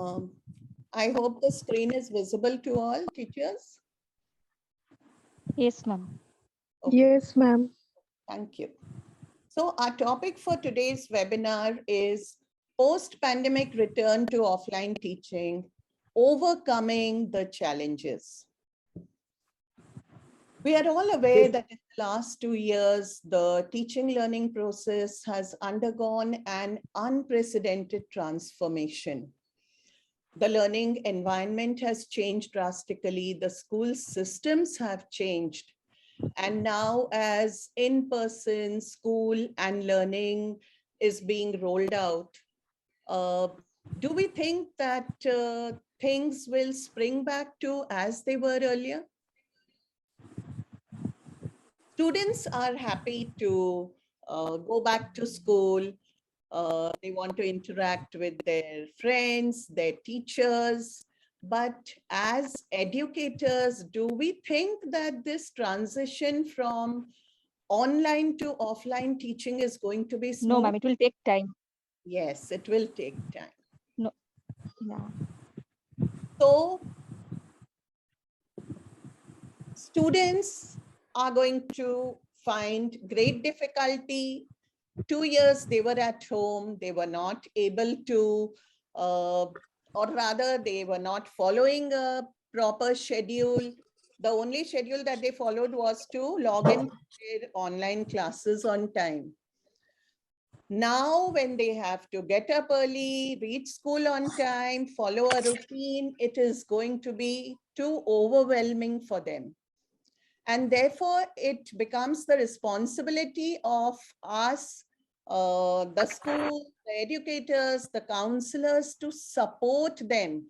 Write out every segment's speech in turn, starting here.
Um, I hope the screen is visible to all teachers. Yes, ma'am. Okay, Yes, ma'am. thank you. So our topic for today's webinar is post-pandemic return to offline teaching, overcoming the challenges. We are all aware that in the last 2 years, the teaching learning process has undergone an unprecedented transformation. The learning environment has changed drastically. The school systems have changed. And now as in-person school and learning is being rolled out, do we think that things will spring back to as they were earlier? Students are happy to go back to school. They want to interact with their friends, their teachers. But as educators, do we think that this transition from online to offline teaching is going to be smooth? No, ma'am, it will take time. Yes, it will take time. No. Yeah. So students are going to find great difficulty. 2 years they were at home, they were not able to, or rather they were not following a proper schedule. The only schedule that they followed was to log in to their online classes on time. Now, when they have to get up early, reach school on time, follow a routine, it is going to be too overwhelming for them. And therefore, it becomes the responsibility of us, the school, the educators, the counselors to support them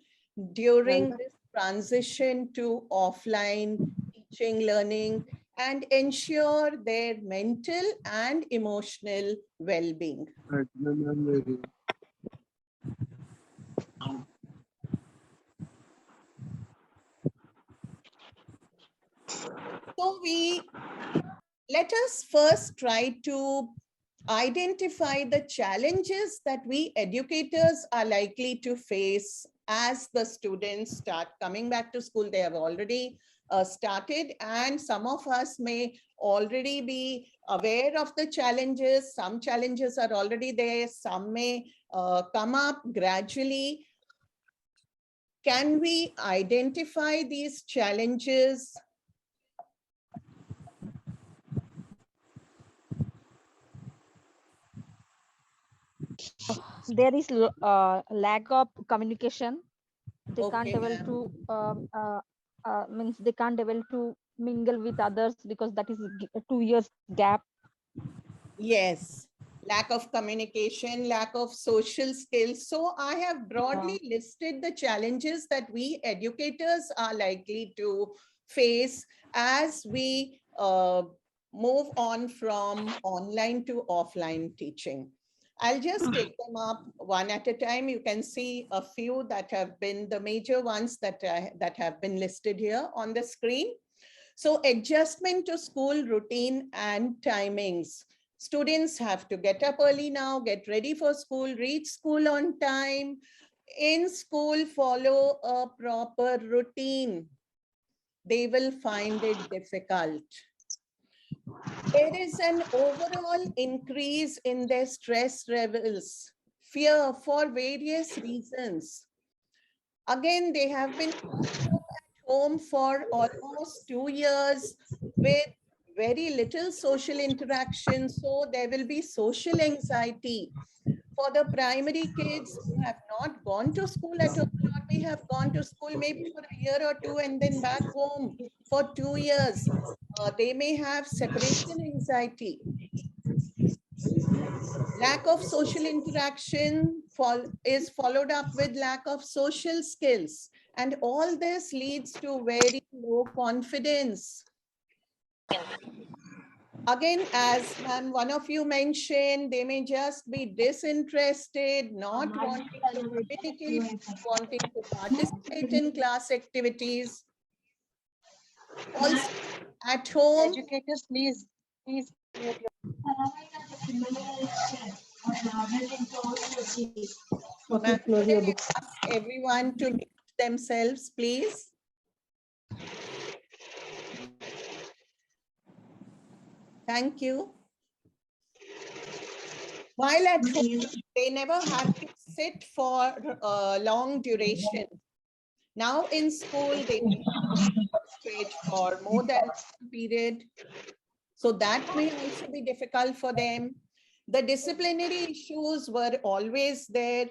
during this transition to offline teaching, learning, and ensure their mental and emotional well-being. So let us first try to identify the challenges that we educators are likely to face as the students start coming back to school. They have already started, and some of us may already be aware of the challenges. Some challenges are already there, some may come up gradually. Can we identify these challenges? There is lack of communication. They can't Okay, able ma'am. to means they can't able to mingle with others because that is 2 years gap. Yes, lack of communication, lack of social skills. So I have broadly listed the challenges that we educators are likely to face as we move on from online to offline teaching. I'll just take them up one at a time. You can see a few that have been the major ones that have been listed here on the screen. So adjustment to school routine and timings. Students have to get up early now, get ready for school, reach school on time. In school, follow a proper routine. They will find it difficult. There is an overall increase in their stress levels, fear for various reasons. Again, they have been home for almost 2 years with very little social interaction. So there will be social anxiety. For the primary kids who have not gone to school at all, or may have gone to school maybe for a year or two and then back home for 2 years, they may have separation anxiety. Lack of social interaction is followed up with lack of social skills. And all this leads to very low confidence. Again, as one of you mentioned, they may just be disinterested, not wanting to communicate, wanting to participate in class activities. Also, at home, Educators, please. Okay, close your book. Ask everyone to mute themselves, please. Thank you. While at home, they never had to sit for a long duration. Now in school, they straight for more than one period. So that may also be difficult for them. The disciplinary issues were always there.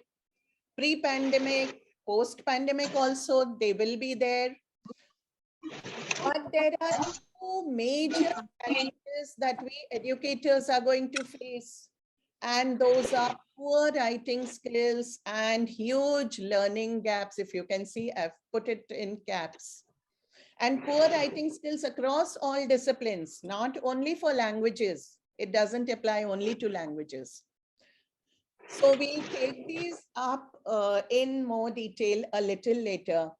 Pre-pandemic, post-pandemic also, they will be there. But there are two major challenges that we educators are going to face. And those are poor writing skills and huge learning gaps. If you can see, I've put it in caps. And poor writing skills across all disciplines, not only for languages. It doesn't apply only to languages. So we'll take these up in more detail a little later.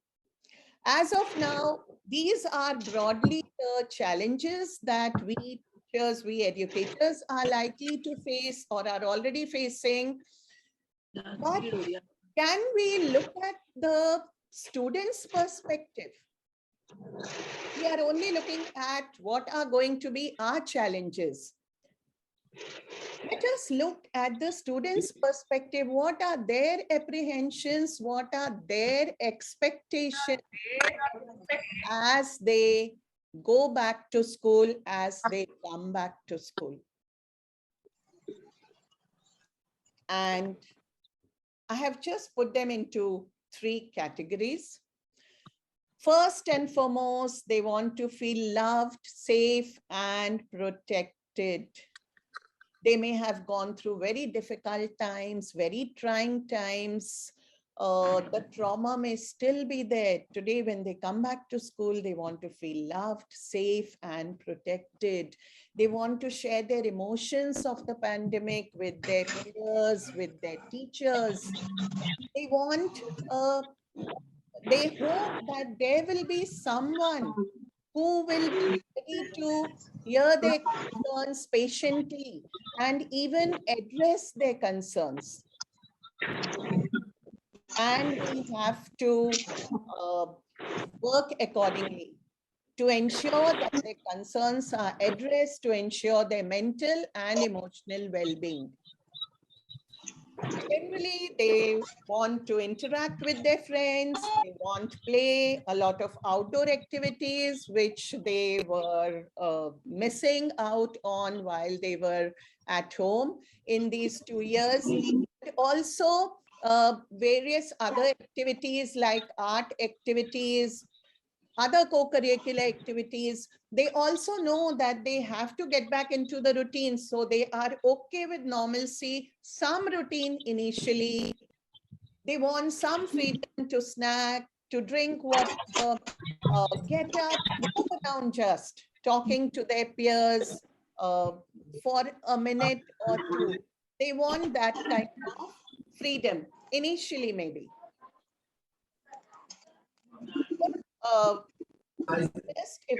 As of now, these are broadly the challenges that we teachers, we educators are likely to face or are already facing. But can we look at the students' perspective? We are only looking at what are going to be our challenges. Let us look at the students' perspective. What are their apprehensions? What are their expectations as they go back to school, as they come back to school? And I have just put them into three categories. First and foremost, they want to feel loved, safe, and protected. They may have gone through very difficult times, very trying times. The trauma may still be there. Today, when they come back to school, they want to feel loved, safe, and protected. They want to share their emotions of the pandemic with their peers, with their teachers. They want, they hope that there will be someone who will be ready to hear their concerns patiently and even address their concerns. And we have to work accordingly to ensure that their concerns are addressed, to ensure their mental and emotional well-being. Generally, they want to interact with their friends, they want play, a lot of outdoor activities, which they were missing out on while they were at home in these 2 years. Also, various other activities like art activities, other co-curricular activities. They also know that they have to get back into the routine. So they are okay with normalcy, some routine initially. They want some freedom to snack, to drink water, get up, walk around just, talking to their peers for a minute or two. They want that kind of freedom, initially maybe. Best if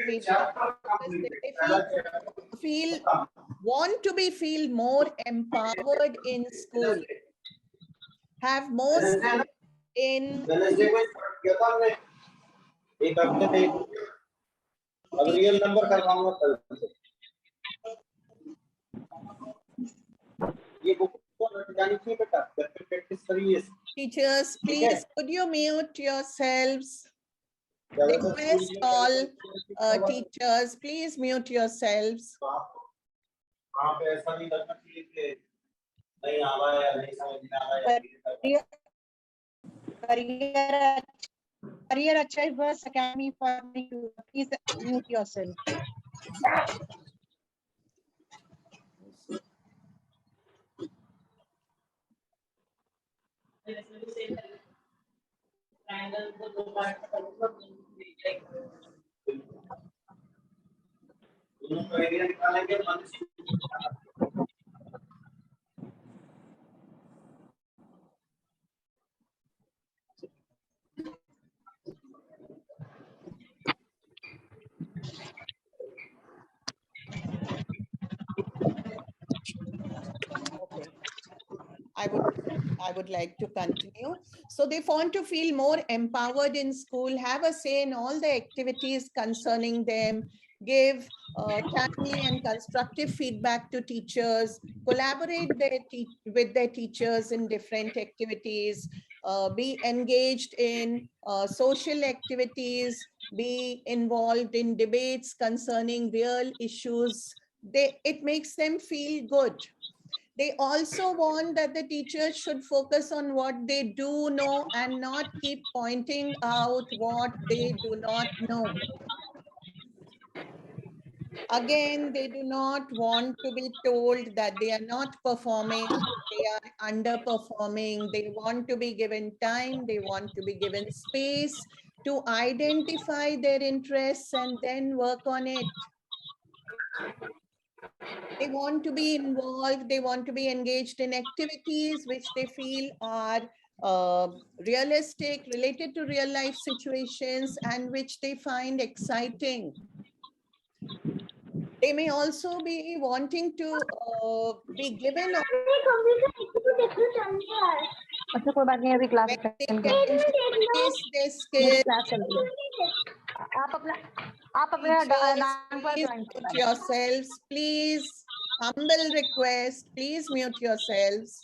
we want to be feel more empowered in school, have more in teachers, please could you mute yourselves? Request all teachers, please mute yourselves. Career Achievers Academy for you. Please mute yourself. Okay. I would like to continue. So they want to feel more empowered in school, have a say in all the activities concerning them, give timely and constructive feedback to teachers, collaborate with their teachers in different activities, be engaged in social activities, be involved in debates concerning real issues. It makes them feel good. They also want that the teachers should focus on what they do know and not keep pointing out what they do not know. Again, they do not want to be told that they are not performing, they are underperforming. They want to be given time, they want to be given space to identify their interests and then work on it. They want to be involved, they want to be engaged in activities which they feel are realistic, related to real life situations, and which they find exciting. They may also be wanting to be given अच्छा कोई बात नहीं अभी class when they attend can करो showcase their मेरी skills. Class चल रही है आप अपने Teachers, नाम पर please join mute yourselves. Please, humble request. Please mute yourselves.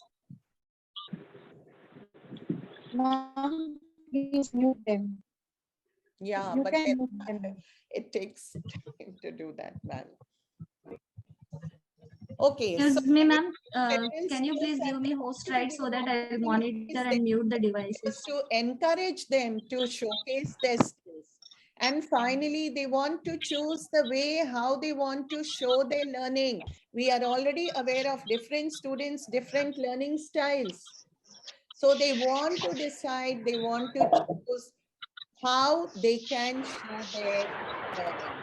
Mom, please mute them. Yeah, You but can then mute them. it takes time to do that, ma'am. Okay, so Excuse me, ma'am. parents Can you to please give me host right so that I will monitor they and mute the devices? to encourage them to showcase their skills. And finally, they want to choose the way how they want to show their learning. We are already aware of different students, different learning styles. So they want to decide, they want to choose how they can show their learning.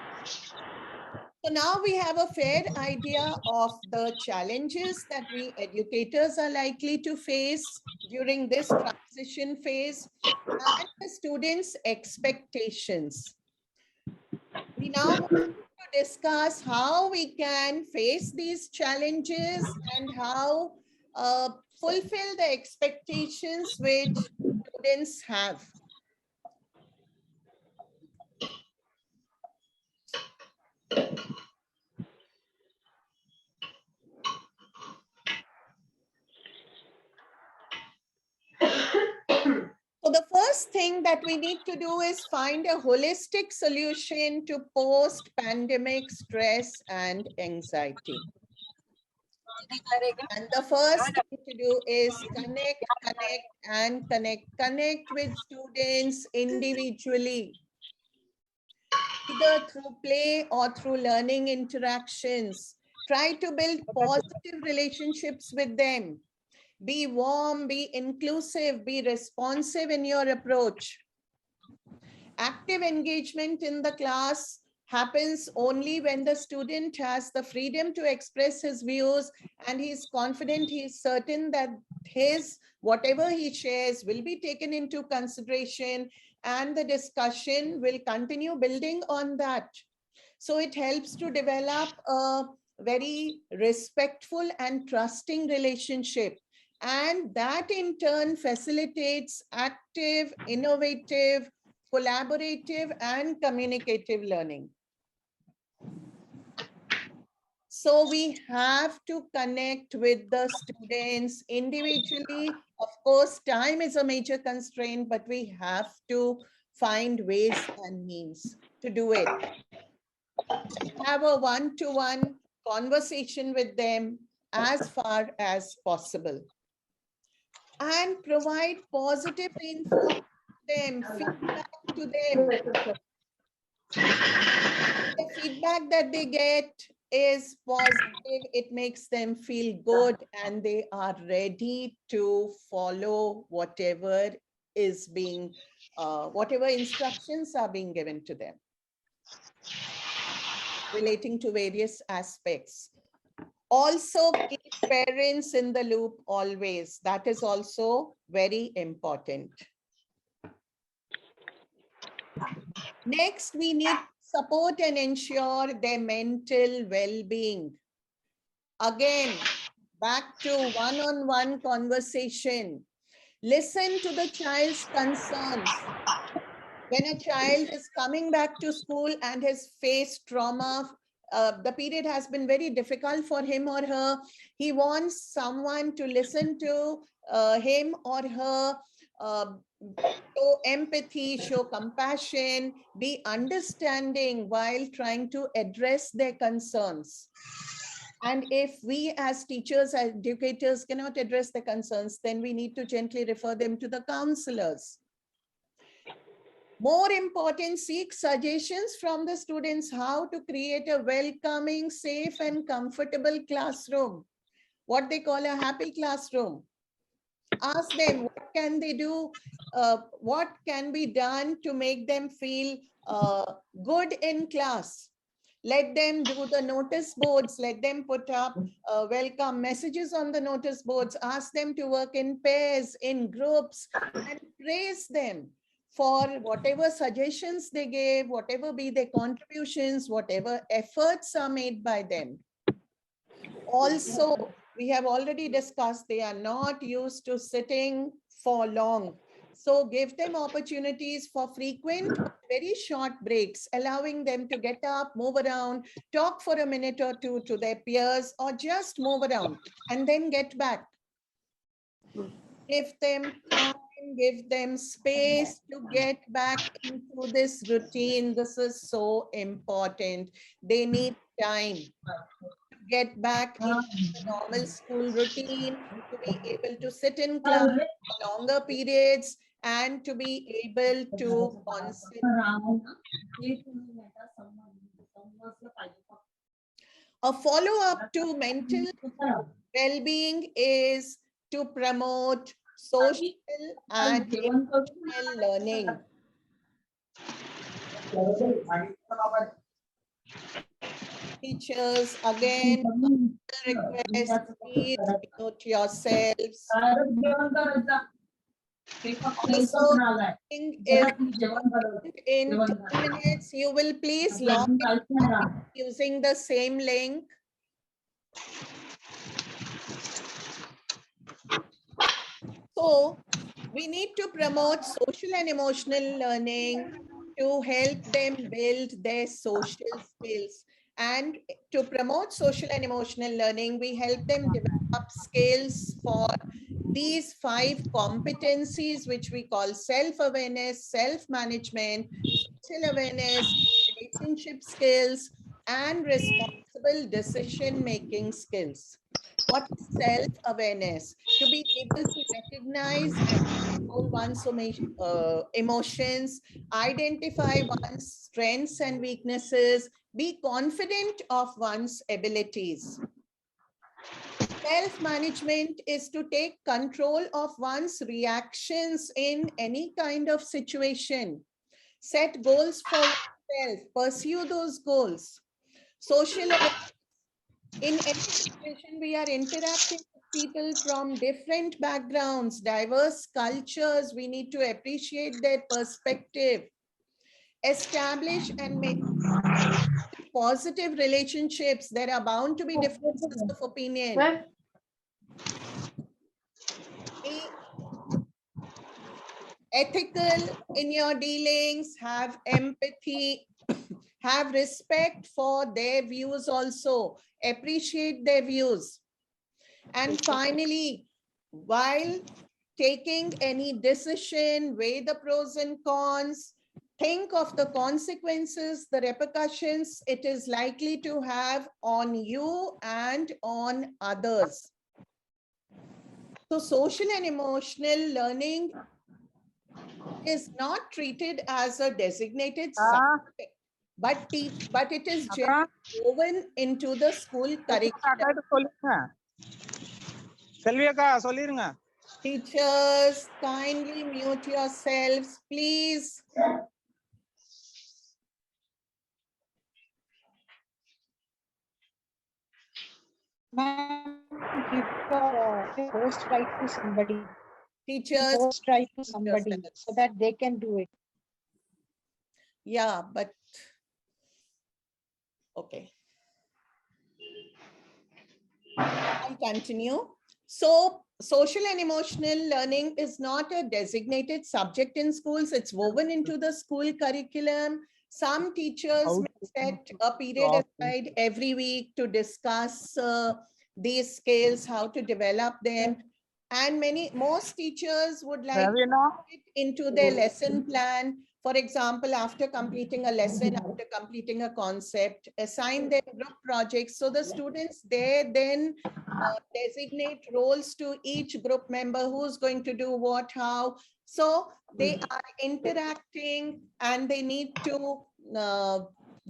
So now we have a fair idea of the challenges that we educators are likely to face during this transition phase and the students' expectations. We now want to discuss how we can face these challenges and how fulfill the expectations which students have. So the first thing that we need to do is find a holistic solution to post-pandemic stress and anxiety. And the first thing to do is connect with students individually, either through play or through learning interactions. Try to build positive relationships with them. Be warm, be inclusive, be responsive in your approach. Active engagement in the class happens only when the student has the freedom to express his views and he's confident, he's certain that whatever he shares will be taken into consideration and the discussion will continue building on that. So it helps to develop a very respectful and trusting relationship. And that in turn facilitates active, innovative, collaborative, and communicative learning. So we have to connect with the students individually. Of course, time is a major constraint, but we have to find ways and means to do it. Have a one-to-one conversation with them as far as possible. And provide positive reinforcement to them, feedback to them. The feedback that they get is positive, it makes them feel good and they are ready to follow whatever is being, whatever instructions are being given to them relating to various aspects. Also keep parents in the loop always. That is also very important. Next, we need support and ensure their mental well-being. Again, back to one-on-one conversation. Listen to the child's concerns. When a child is coming back to school and has faced trauma, the period has been very difficult for him or her, he wants someone to listen to him or her, show empathy, show compassion, be understanding while trying to address their concerns. And if we as teachers, educators cannot address the concerns, then we need to gently refer them to the counselors. More important, seek suggestions from the students how to create a welcoming, safe and comfortable classroom. What they call a happy classroom. Ask them what can they do, what can be done to make them feel good in class. Let them do the notice boards, let them put up welcome messages on the notice boards, ask them to work in pairs, in groups, and praise them for whatever suggestions they gave, whatever be their contributions, whatever efforts are made by them. Also, we have already discussed they are not used to sitting for long. So give them opportunities for frequent, very short breaks, allowing them to get up, move around, talk for a minute or two to their peers, or just move around and then get back. Give them time, give them space to get back into this routine. This is so important. They need time to get back into the normal school routine, to be able to sit in class for longer periods, and to be able to concentrate. A follow-up to mental well-being is to promote social and emotional learning. Teachers, again, request, please mute yourselves. Also, if in 10 minutes, you will please log in using the same link. So we need to promote social and emotional learning to help them build their social skills. And to promote social and emotional learning, we help them develop skills for these 5 competencies, which we call self-awareness, self-management, social awareness, relationship skills, and responsible decision-making skills. What is self-awareness? To be able to recognize and control one's emotions, identify one's strengths and weaknesses, be confident of one's abilities. Self-management is to take control of one's reactions in any kind of situation. Set goals for oneself, pursue those goals. Social awareness. In any situation, we are interacting with people from different backgrounds, diverse cultures. We need to appreciate their perspective. Establish and maintain positive relationships. There are bound to be differences of opinion. Be ethical in your dealings, have empathy, have respect for their views also, appreciate their views. And finally, while taking any decision, weigh the pros and cons, think of the consequences, the repercussions it is likely to have on you and on others. So social and emotional learning is not treated as a designated subject, but it is generally woven into the school curriculum. செல்வி அக்கா சொல்லிருங்க. Teachers, kindly mute yourselves, please. Give your host right to somebody. Teachers, Host right to somebody so that they can do it. yeah, but okay. I'll continue. So social and emotional learning is not a designated subject in schools. It's woven into the school curriculum. Some teachers How may to set a period stop aside every week to discuss these skills, how to develop them. And most teachers would like Ravina? it into their lesson plan. For example, after completing a lesson, after completing a concept, assign them group projects. So the students there then designate roles to each group member, who's going to do what, how. So they are interacting and they need to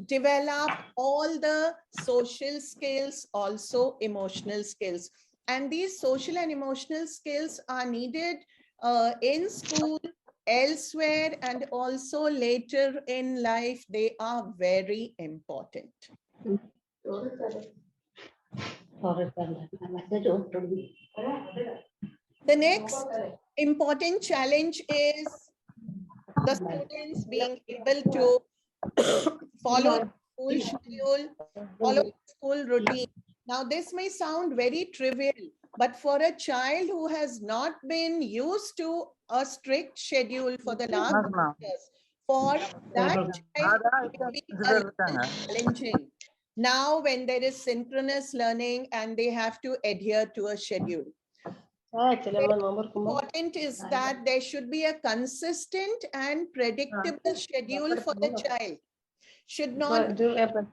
develop all the social skills, also emotional skills. And these social and emotional skills are needed in school, elsewhere, and also later in life. They are very important. The next important challenge is the students being able to follow the school schedule, follow the school routine. Now, this may sound very trivial, but for a child who has not been used to a strict schedule for the last years, for that child, it will be a little challenging. Now, when there is synchronous learning and they have to adhere to a schedule. Important is that there should be a consistent and predictable schedule for the child. Should not be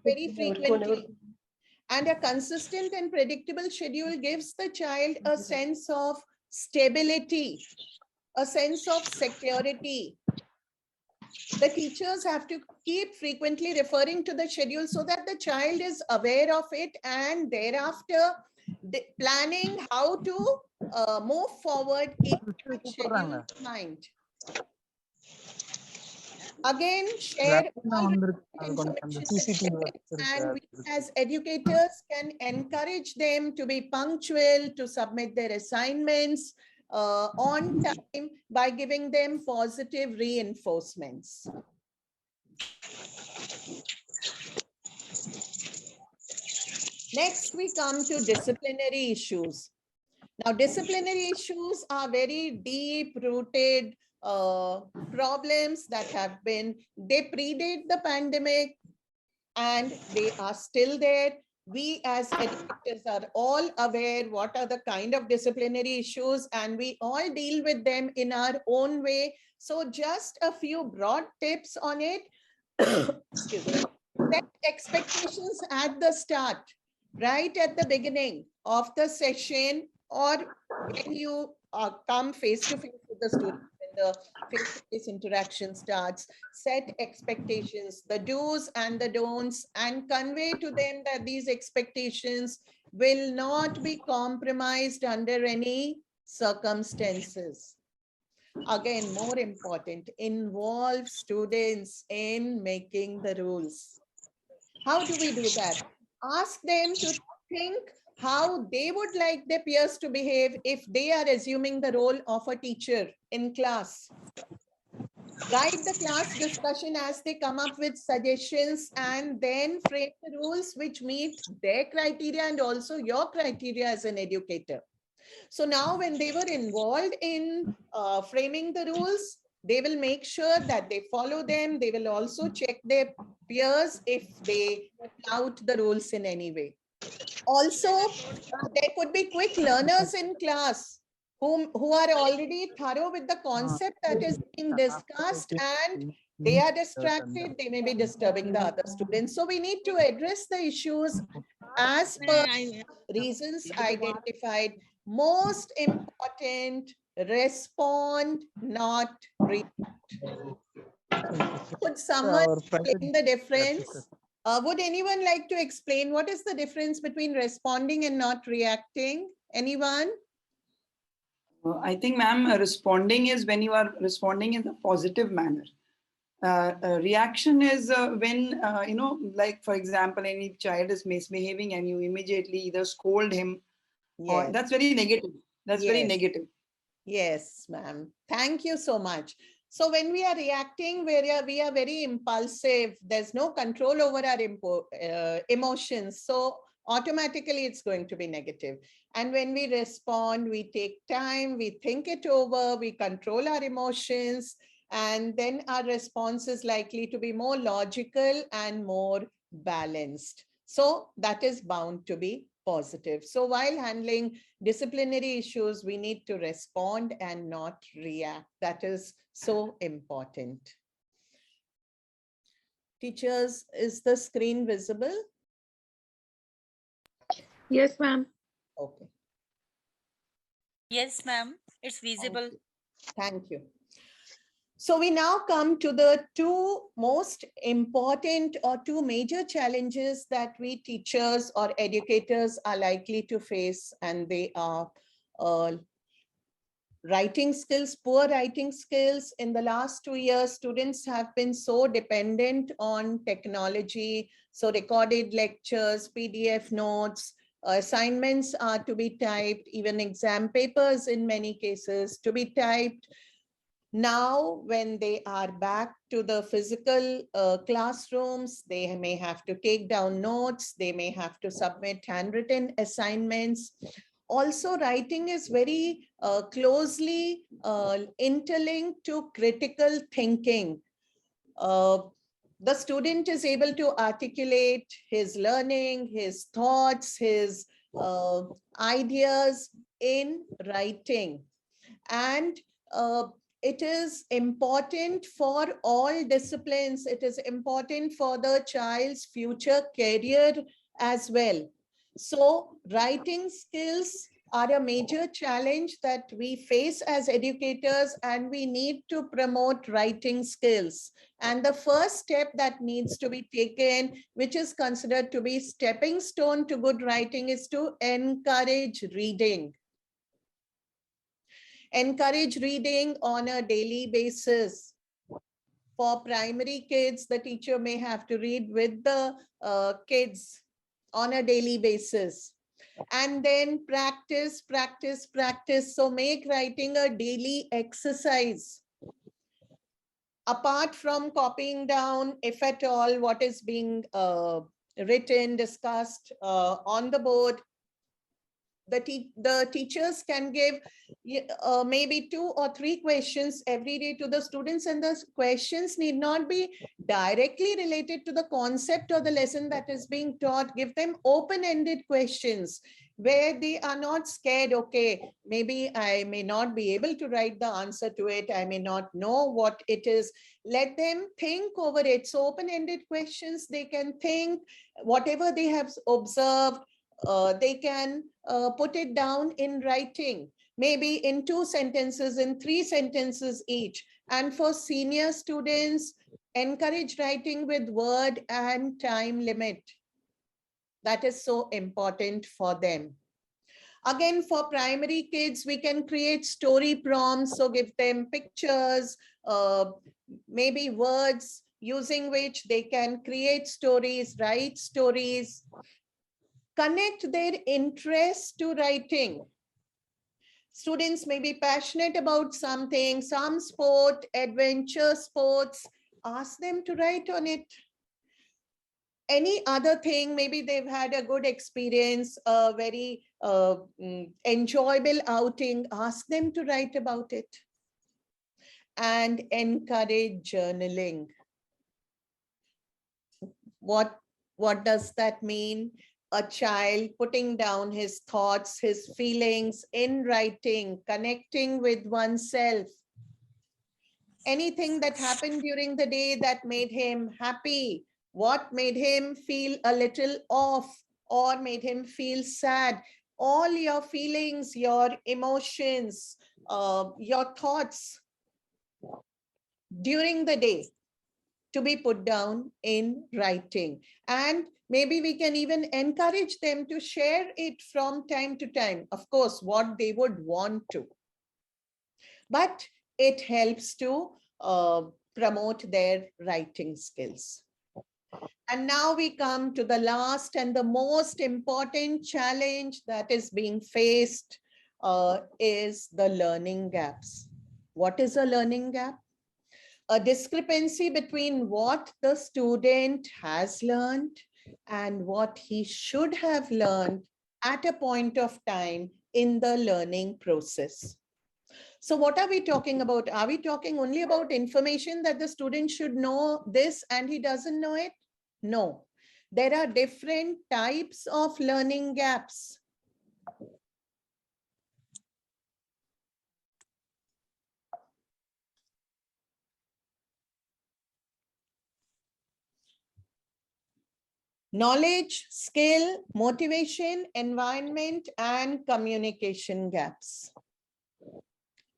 very frequently. And a consistent and predictable schedule gives the child a sense of stability, a sense of security. The teachers have to keep frequently referring to the schedule so that the child is aware of it and thereafter planning how to move forward in that schedule in mind. Again, share all information with parents, and we as educators can encourage them to be punctual, to submit their assignments on time by giving them positive reinforcements. Next, we come to disciplinary issues. Now, disciplinary issues are very deep-rooted problems that have been, they predate the pandemic and they are still there. We as educators are all aware what are the kind of disciplinary issues, and we all deal with them in our own way. So just a few broad tips on it. Excuse me. Set expectations at the start, right at the beginning of the session, or when you come face to face with the student, when the face-to-face interaction starts. Set expectations, the do's and the don'ts, and convey to them that these expectations will not be compromised under any circumstances. Again, more important, involve students in making the rules. How do we do that? Ask them to think how they would like their peers to behave if they are assuming the role of a teacher in class. Guide the class discussion as they come up with suggestions, and then frame the rules which meet their criteria and also your criteria as an educator. So now when they were involved in framing the rules, they will make sure that they follow them. They will also check their peers if they flout the rules in any way. Also, there could be quick learners in class who are already thorough with the concept that is being discussed, and they are distracted. They may be disturbing the other students. So we need to address the issues as per reasons identified. Most important, respond, not react. Could someone explain the difference? Would anyone like to explain what is the difference between responding and not reacting? Anyone? I think, ma'am, responding is when you are responding in a positive manner. Reaction is when, like, for example, any child is misbehaving and you immediately either scold him, or Yes. that's very negative. That's very Yes. negative. Yes, ma'am. Thank you so much. So when we are reacting, we are very impulsive. There's no control over our emotions. So automatically it's going to be negative. And when we respond, we take time, we think it over, we control our emotions, and then our response is likely to be more logical and more balanced. So that is bound to be positive. So while handling disciplinary issues, we need to respond and not react. That is so important. Teachers, is the screen visible? Yes, ma'am. Okay. Yes, ma'am. It's visible. Thank you. So we now come to the two most important or two major challenges that we teachers or educators are likely to face, and they are writing skills, poor writing skills. In the last 2 years, students have been so dependent on technology. So recorded lectures, PDF notes, assignments are to be typed, even exam papers in many cases to be typed. Now, when they are back to the physical classrooms, they may have to take down notes, they may have to submit handwritten assignments. Also, writing is very closely interlinked to critical thinking. The student is able to articulate his learning, his thoughts, his ideas in writing. And it is important for all disciplines. It is important for the child's future career as well. So writing skills are a major challenge that we face as educators, and we need to promote writing skills. And the first step that needs to be taken, which is considered to be stepping stone to good writing, is to encourage reading. Encourage reading on a daily basis. For primary kids, the teacher may have to read with the kids on a daily basis. And then practice, practice, practice. So make writing a daily exercise. Apart from copying down, if at all, what is being written, discussed on the board, the teachers can give maybe 2 or 3 questions every day to the students, and the questions need not be directly related to the concept or the lesson that is being taught. Give them open-ended questions where they are not scared. Okay, maybe I may not be able to write the answer to it. I may not know what it is. Let them think over it. So open-ended questions, they can think whatever they have observed. They can put it down in writing, maybe in 2 sentences, in 3 sentences each. And for senior students, encourage writing with word and time limit. That is so important for them. Again, for primary kids, we can create story prompts. So give them pictures, maybe words using which they can create stories, write stories. Connect their interest to writing. Students may be passionate about something, some sport, adventure sports. Ask them to write on it. Any other thing, maybe they've had a good experience, a very enjoyable outing. Ask them to write about it. And encourage journaling. What does that mean? A child putting down his thoughts, his feelings in writing, connecting with oneself. Anything that happened during the day that made him happy, what made him feel a little off or made him feel sad. All your feelings, your emotions, your thoughts during the day to be put down in writing. And maybe we can even encourage them to share it from time to time. Of course, what they would want to. But it helps to promote their writing skills. And now we come to the last and the most important challenge that is being faced is the learning gaps. What is a learning gap? A discrepancy between what the student has learned and what he should have learned at a point of time in the learning process. So what are we talking about? Are we talking only about information that the student should know this and he doesn't know it? No. There are different types of learning gaps. Knowledge, skill, motivation, environment, and communication gaps.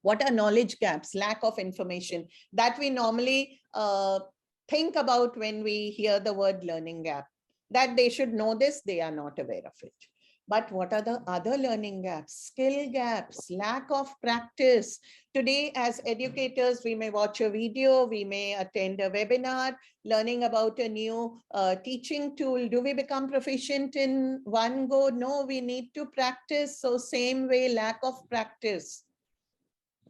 What are knowledge gaps? Lack of information that we normally think about when we hear the word learning gap, that they should know this, they are not aware of it. But what are the other learning gaps? Skill gaps, lack of practice. Today, as educators, we may watch a video, we may attend a webinar, learning about a new teaching tool. Do we become proficient in one go? No, we need to practice. So same way, lack of practice.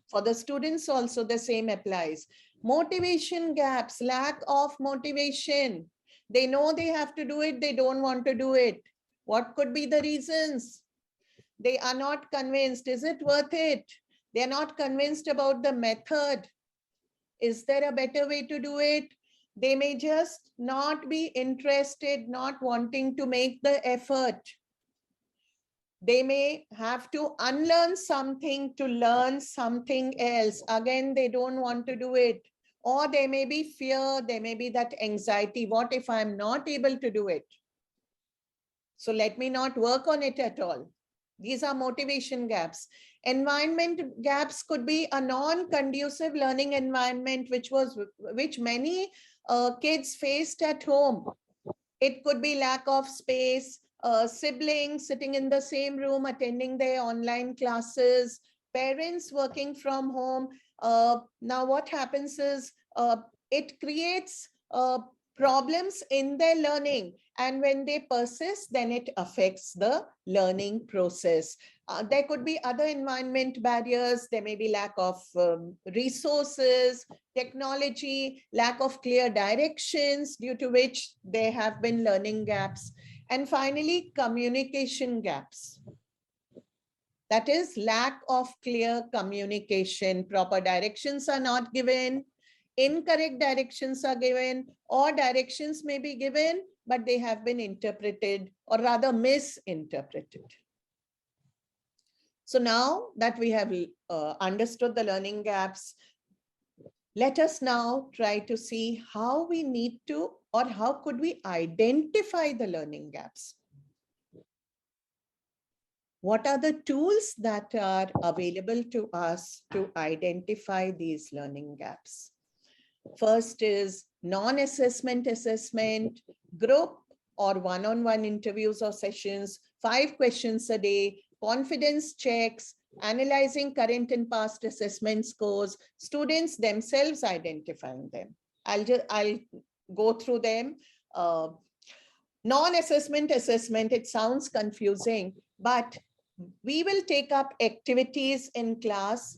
For the students also, the same applies. Motivation gaps, lack of motivation. They know they have to do it, they don't want to do it. What could be the reasons? They are not convinced. Is it worth it? They are not convinced about the method. Is there a better way to do it? They may just not be interested, not wanting to make the effort. They may have to unlearn something to learn something else. Again, they don't want to do it. Or there may be fear, there may be that anxiety. What if I'm not able to do it? So let me not work on it at all. These are motivation gaps. Environment gaps could be a non-conducive learning environment, which many kids faced at home. It could be lack of space, siblings sitting in the same room, attending their online classes, parents working from home. Now what happens is it creates problems in their learning. And when they persist, then it affects the learning process. There could be other environment barriers. There may be lack of resources, technology, lack of clear directions, due to which there have been learning gaps. And finally, communication gaps. That is lack of clear communication. Proper directions are not given, incorrect directions are given, or directions may be given, but they have been interpreted or rather misinterpreted. So now that we have understood the learning gaps, let us now try to see how we need to, or how could we identify the learning gaps. What are the tools that are available to us to identify these learning gaps? First is non-assessment assessment, group or one-on-one interviews or sessions, 5 questions a day, confidence checks, analyzing current and past assessment scores, students themselves identifying them. I'll go through them. Non-assessment assessment, it sounds confusing, but we will take up activities in class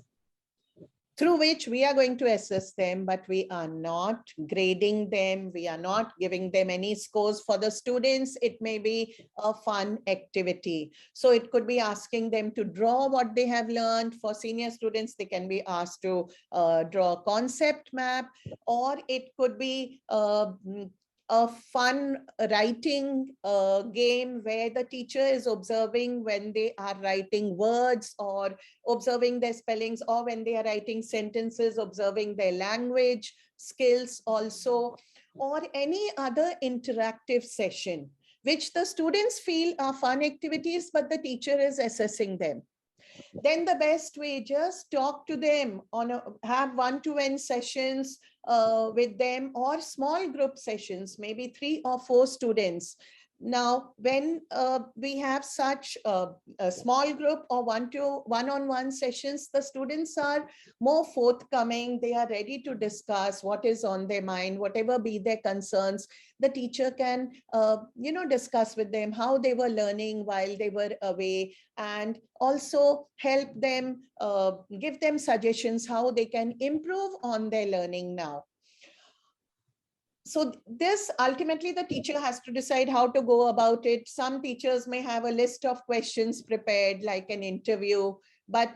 through which we are going to assess them, but we are not grading them. We are not giving them any scores. For the students, it may be a fun activity. So it could be asking them to draw what they have learned. For senior students, they can be asked to draw a concept map, or it could be a fun writing game where the teacher is observing when they are writing words or observing their spellings, or when they are writing sentences, observing their language skills also, or any other interactive session, which the students feel are fun activities, but the teacher is assessing them. Then the best way, just talk to them have one-to-one sessions with them, or small group sessions, maybe 3 or 4 students. Now, when we have such a small group or one-on-one sessions, the students are more forthcoming. They are ready to discuss what is on their mind, whatever be their concerns. The teacher can, discuss with them how they were learning while they were away, and also help them, give them suggestions how they can improve on their learning now. So this ultimately the teacher has to decide how to go about it. Some teachers may have a list of questions prepared like an interview, but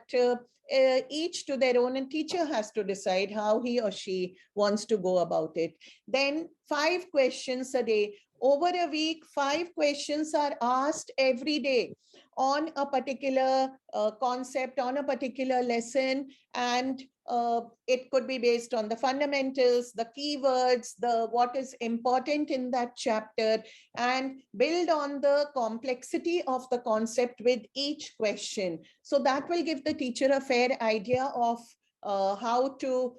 each to their own, and teacher has to decide how he or she wants to go about it. Then 5 questions a day. Over a week, 5 questions are asked every day on a particular concept, on a particular lesson, and it could be based on the fundamentals, the keywords, the what is important in that chapter, and build on the complexity of the concept with each question. So that will give the teacher a fair idea of how to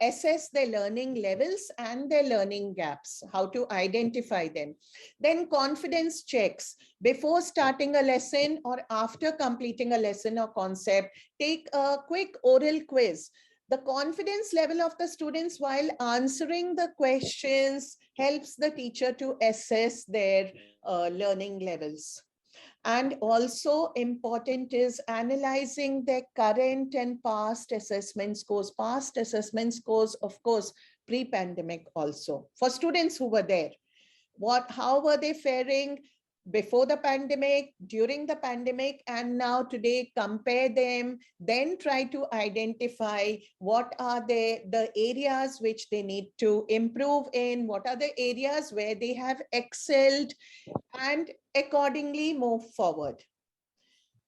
assess their learning levels and their learning gaps, how to identify them. Then confidence checks. Before starting a lesson or after completing a lesson or concept, take a quick oral quiz. The confidence level of the students while answering the questions helps the teacher to assess their learning levels. And also important is analyzing their current and past assessment scores. Past assessment scores, of course, pre-pandemic also. For students who were there, how were they faring before the pandemic, during the pandemic, and now today, compare them, then try to identify what are the areas which they need to improve in, what are the areas where they have excelled, and accordingly move forward.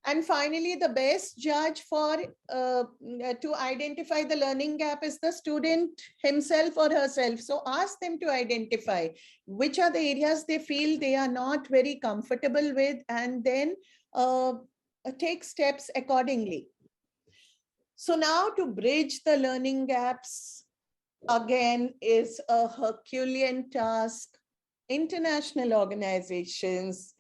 And finally, the best judge for to identify the learning gap is the student himself or herself. So ask them to identify which are the areas they feel they are not very comfortable with, and then take steps accordingly. So now to bridge the learning gaps, again, is a Herculean task. International organizations,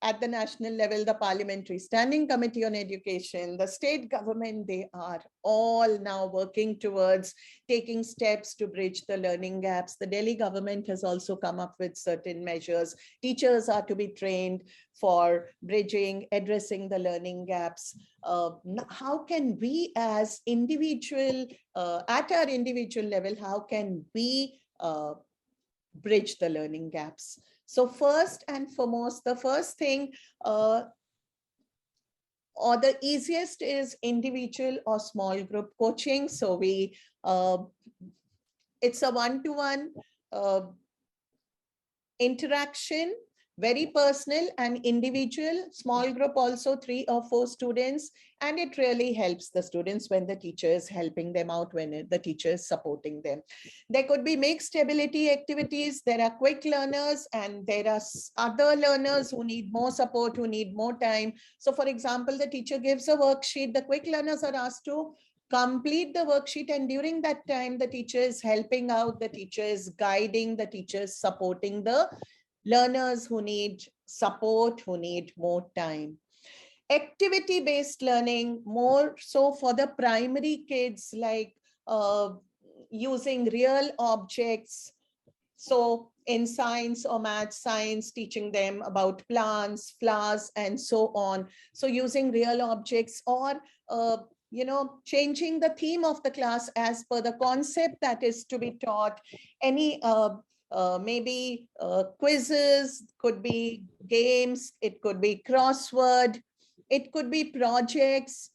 at the national level, the Parliamentary Standing Committee on Education, the state government, they are all now working towards taking steps to bridge the learning gaps. The Delhi government has also come up with certain measures. Teachers are to be trained for bridging, addressing the learning gaps. How can we as individual, at our individual level, how can we bridge the learning gaps? So first and foremost, the first thing or the easiest is individual or small group coaching. So it's a one-to-one interaction, very personal and individual. Small group also 3 or 4 students, and it really helps the students when the teacher is helping them out, when the teacher is supporting them. There could be mixed ability activities. There are quick learners and there are other learners who need more support, who need more time. So for example, the teacher gives a worksheet, the quick learners are asked to complete the worksheet, and during that time the teacher is helping out, the teacher is guiding, the teacher is supporting the learners who need support, who need more time. Activity-based learning, more so for the primary kids, like using real objects. So in science or math science, teaching them about plants, flowers, and so on. So using real objects, or changing the theme of the class as per the concept that is to be taught. Any maybe quizzes, could be games, it could be crossword, it could be projects,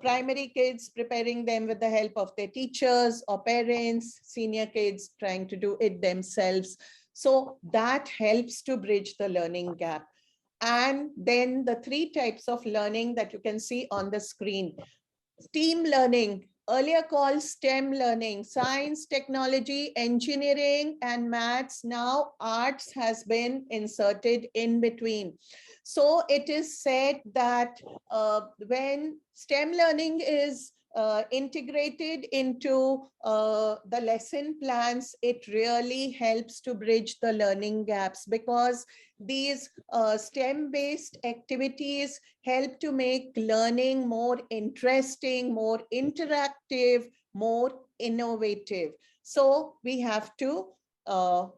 primary kids preparing them with the help of their teachers or parents, senior kids trying to do it themselves. So that helps to bridge the learning gap. And then the 3 types of learning that you can see on the screen. STEAM learning, earlier called STEM learning, science, technology, engineering, and maths. Now arts has been inserted in between. So it is said that when STEM learning is integrated into the lesson plans, it really helps to bridge the learning gaps, because these STEM-based activities help to make learning more interesting, more interactive, more innovative. So we have to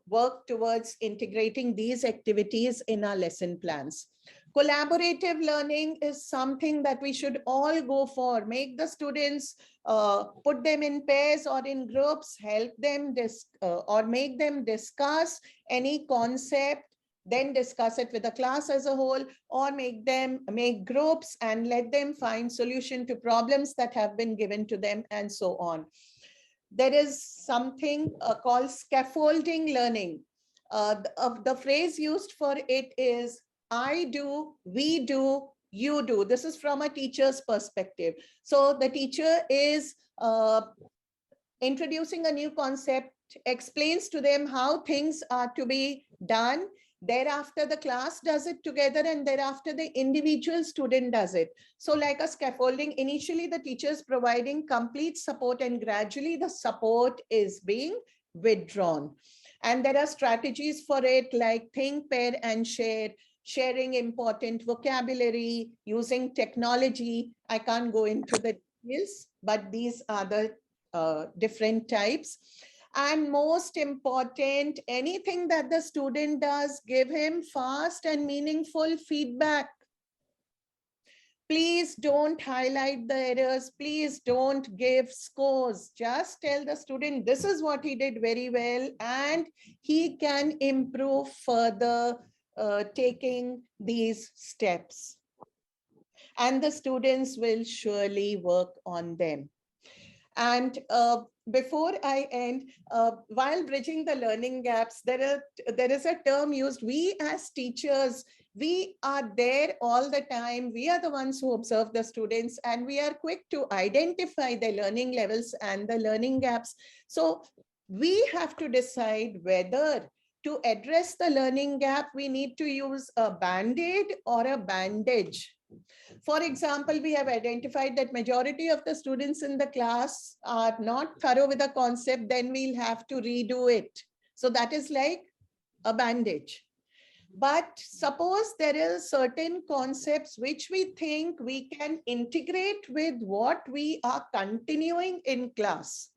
work towards integrating these activities in our lesson plans. Collaborative learning is something that we should all go for. Make the students, put them in pairs or in groups, help them or make them discuss any concept, then discuss it with the class as a whole, or make groups and let them find solution to problems that have been given to them, and so on. There is something called scaffolding learning. The phrase used for it is I do, we do, you do. This is from a teacher's perspective. So the teacher is introducing a new concept, explains to them how things are to be done. Thereafter, the class does it together, and thereafter the individual student does it. So like a scaffolding, initially the teacher is providing complete support, and gradually the support is being withdrawn. And there are strategies for it, like think, pair, and share, sharing important vocabulary, using technology. I can't go into the details, but these are the different types. And most important, anything that the student does, give him fast and meaningful feedback. Please don't highlight the errors. Please don't give scores. Just tell the student, this is what he did very well, and he can improve further taking these steps. And the students will surely work on them. And before I end, while bridging the learning gaps, there is a term used. We as teachers, we are there all the time. We are the ones who observe the students, and we are quick to identify the learning levels and the learning gaps. So we have to decide whether to address the learning gap, we need to use a Band-Aid or a bandage. For example, we have identified that majority of the students in the class are not thorough with the concept, then we'll have to redo it. So that is like a bandage. But suppose there is certain concepts which we think we can integrate with what we are continuing in class,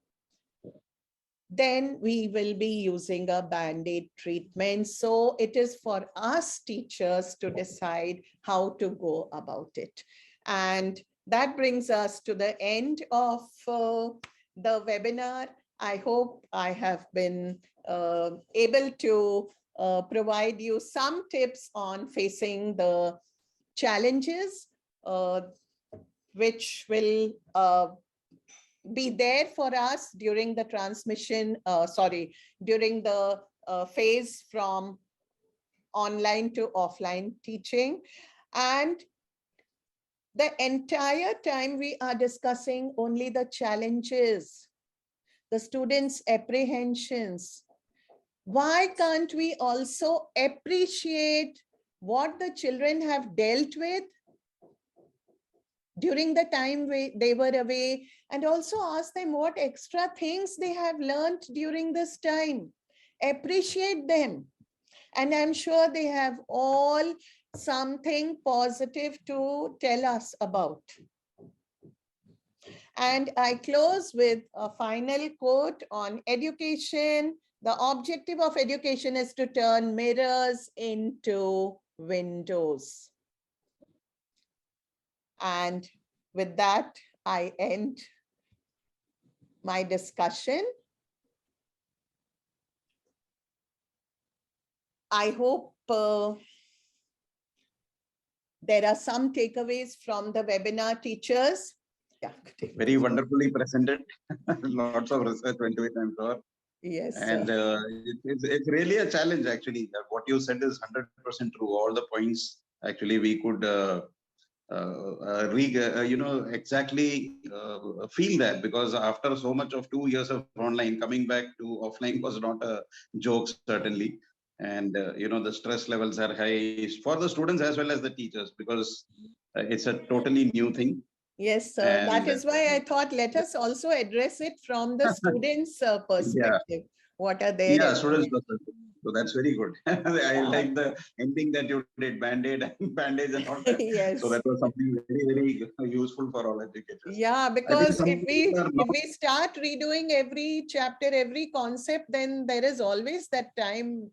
then we will be using a Band-Aid treatment. So it is for us teachers to decide how to go about it. And that brings us to the end of the webinar. I hope I have been able to provide you some tips on facing the challenges, which will be there for us during the transmission, during the phase from online to offline teaching. And the entire time we are discussing only the challenges, the students' apprehensions. Why can't we also appreciate what the children have dealt with during the time they were away, and also ask them what extra things they have learned during this time? Appreciate them. And I'm sure they have all something positive to tell us about. And I close with a final quote on education. The objective of education is to turn mirrors into windows. And with that, I end my discussion. I hope there are some takeaways from the webinar, teachers. Yeah, very wonderfully presented. Lots of research went to it, I'm sure. Yes. And it's really a challenge, actually. What you said is 100% true. All the points, actually, we could exactly feel that, because after so much of 2 years of online, coming back to offline was not a joke, certainly. And the stress levels are high for the students as well as the teachers, because it's a totally new thing. Yes, sir. And that is why I thought let us also address it from the students' perspective. Yeah. What are their... Yeah, students' perspective. So that's very good. I like the ending that you did, Band-Aid and Bandage and all that. Yes. So that was something very, very useful for all educators. Yeah, because if we start redoing every chapter, every concept, then there is always that time